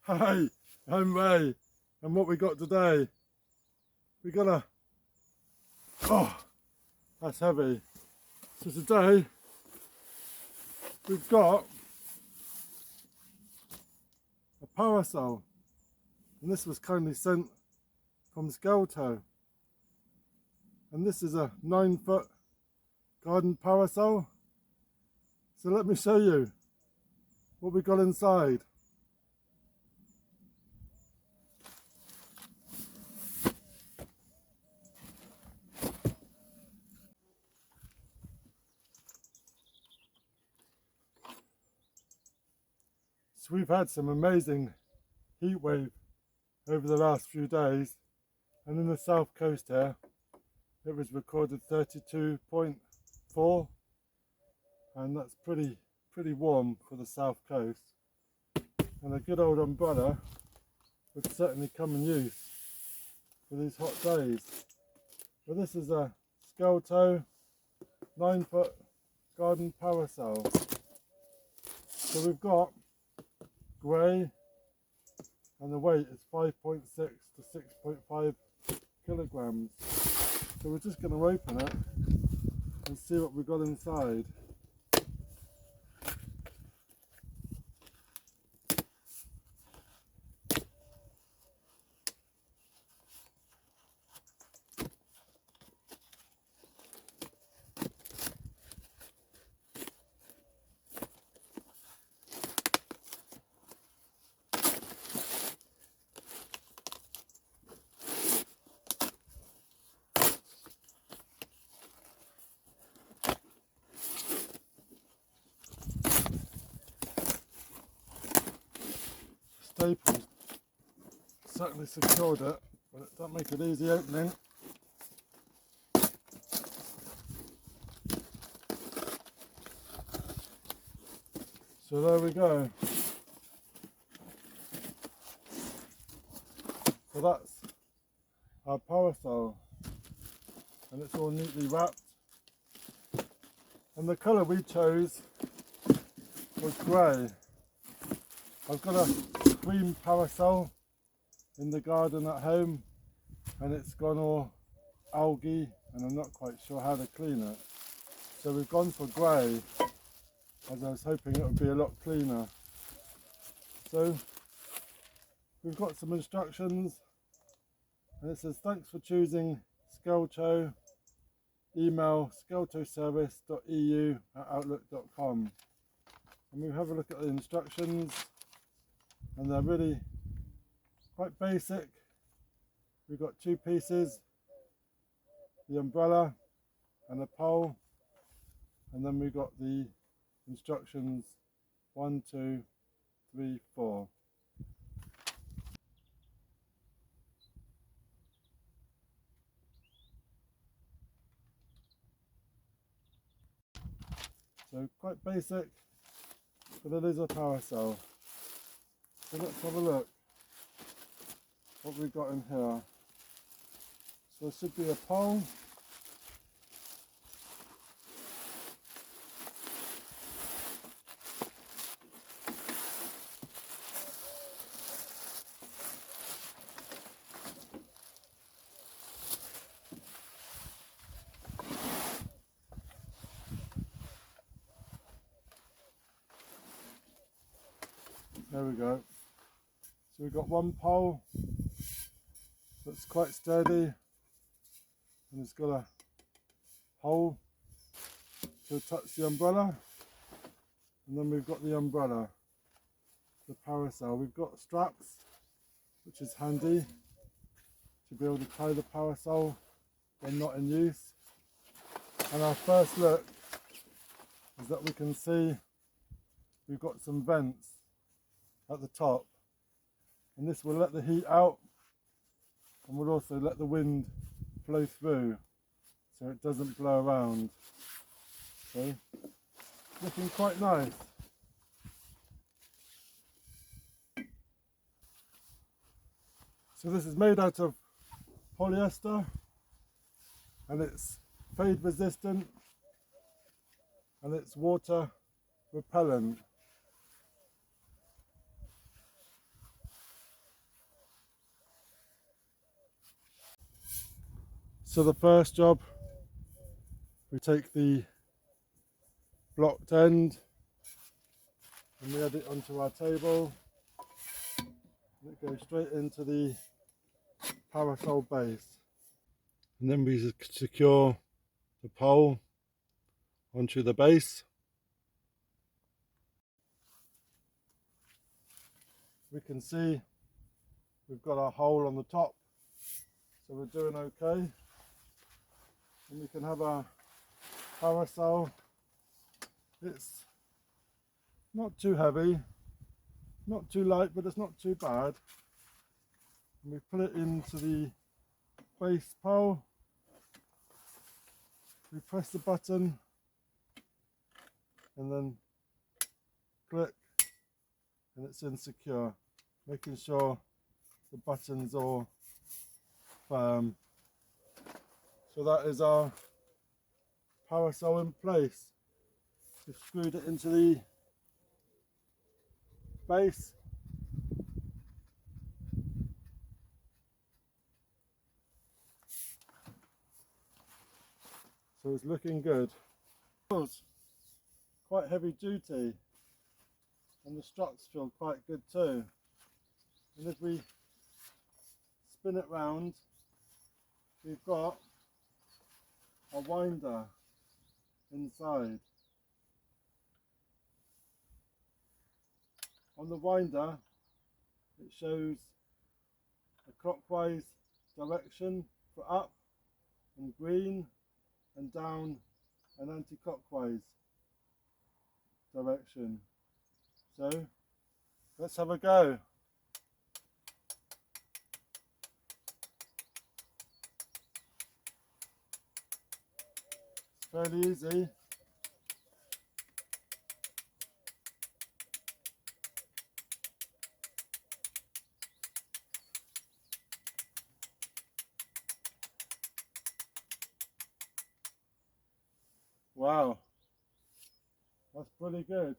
Hi, I'm Ray, and what we got today? We got a, oh, that's heavy. So today, we've got a parasol, and this was kindly sent from Scelto. And this is a 9-foot garden parasol. So let me show you what we got inside. So we've had some amazing heat wave over the last few days, and in the south coast here it was recorded 32.4, and that's pretty warm for the south coast, and a good old umbrella would certainly come in use for these hot days. But this is a Scelto 9-foot garden parasol. So we've got grey, and the weight is 5.6 to 6.5 kilograms. So we're just going to open it and see what we've got inside. Staples certainly secured it, but it don't make it easy opening. So there we go. So that's our parasol, and it's all neatly wrapped. And the colour we chose was grey. I've got a cream parasol in the garden at home, and it's gone all algae, and I'm not quite sure how to clean it. So we've gone for grey, as I was hoping it would be a lot cleaner. So we've got some instructions, and it says, thanks for choosing Scelto. Email sceltoservice.eu@outlook.com. And we have a look at the instructions, and they're really quite basic. We've got 2 pieces, the umbrella and a pole, and then we've got the instructions 1, 2, 3, 4. So quite basic, but it is a parasol. So let's have a look what we've got in here. So there should be a pole, there we go. So we've got one pole that's quite sturdy, and it's got a hole to attach the umbrella, and then we've got the umbrella, the parasol. We've got straps, which is handy to be able to tie the parasol when not in use. And our first look is that we can see we've got some vents at the top, and this will let the heat out, and will also let the wind flow through so it doesn't blow around. So looking quite nice. So this is made out of polyester, and it's fade resistant, and it's water repellent. So the first job, we take the blocked end and we add it onto our table. And it goes straight into the parasol base. And then we secure the pole onto the base. We can see we've got our hole on the top, so we're doing okay. And we can have our parasol. It's not too heavy, not too light, but it's not too bad. And we put it into the base pole. We press the button and then click, and it's insecure, making sure the button's all firm. So that is our parasol in place. We've screwed it into the base. So it's looking good. It's quite heavy duty, and the struts feel quite good too. And if we spin it round, we've got a winder inside. On the winder, it shows a clockwise direction for up and green, and down an anti-clockwise direction. So let's have a go. It's fairly easy. Wow, that's pretty good.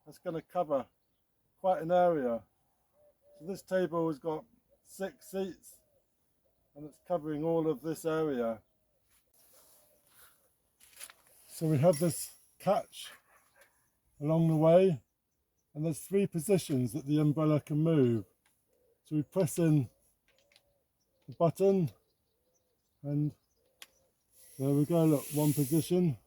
That's going to cover quite an area. So this table has got 6 seats and it's covering all of this area. So we have this catch along the way, and there's 3 positions that the umbrella can move. So we press in the button and there we go, look, one position.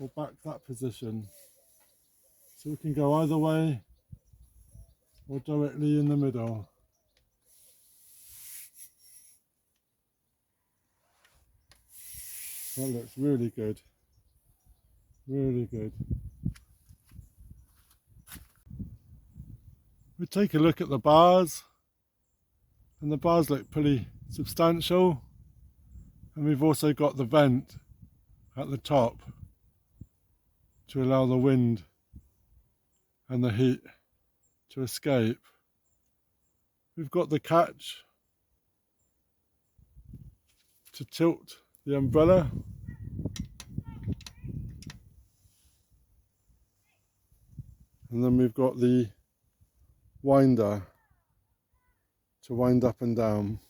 Or back that position. So we can go either way or directly in the middle. That looks really good. Really good. We take a look at the bars, and the bars look pretty substantial. And we've also got the vent at the top to allow the wind and the heat to escape. We've got the catch to tilt the umbrella. And then we've got the winder to wind up and down.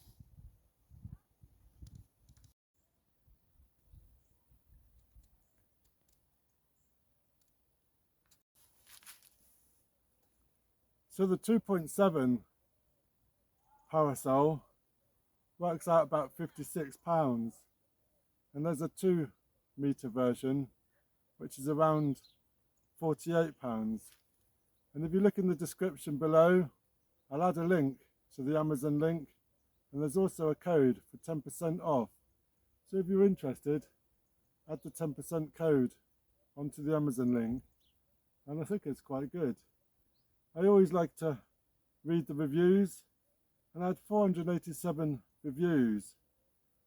So the 2.7 parasol works out about £56, and there's a 2-metre version which is around £48. And if you look in the description below, I'll add a link to the Amazon link, and there's also a code for 10% off. So if you're interested, add the 10% code onto the Amazon link, and I think it's quite good. I always like to read the reviews, and I had 487 reviews,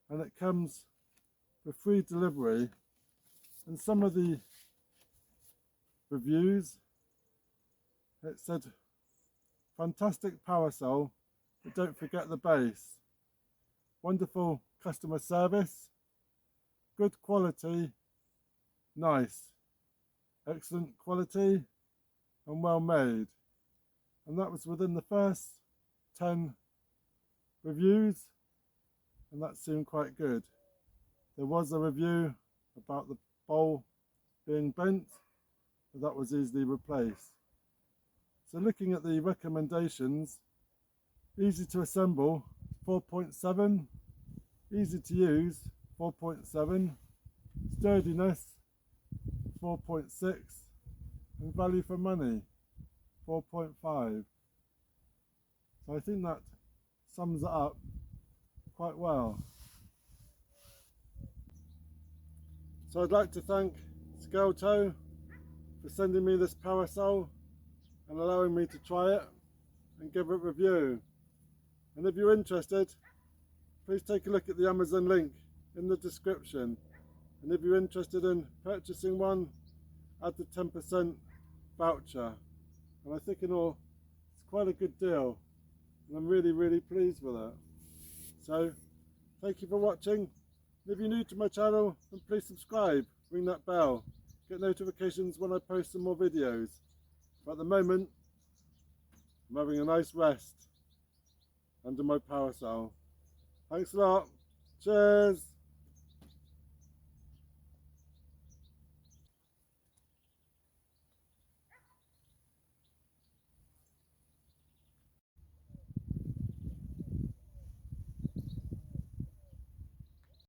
and it comes with free delivery. And some of the reviews, it said, fantastic parasol, but don't forget the base. Wonderful customer service, good quality, nice, excellent quality, and well made. and that was within the first 10 reviews, and that seemed quite good. There was a review about the bowl being bent, but that was easily replaced. So looking at the recommendations, easy to assemble 4.7, easy to use 4.7, sturdiness 4.6, and value for money 4.5. So I think that sums it up quite well. So I'd like to thank Scelto for sending me this parasol and allowing me to try it and give it a review. And if you're interested, please take a look at the Amazon link in the description. And if you're interested in purchasing one, add the 10% voucher. And I think in all, it's quite a good deal. And I'm really pleased with it. So, thank you for watching. If you're new to my channel, then please subscribe, ring that bell, get notifications when I post some more videos. But at the moment, I'm having a nice rest under my parasol. Thanks a lot. Cheers.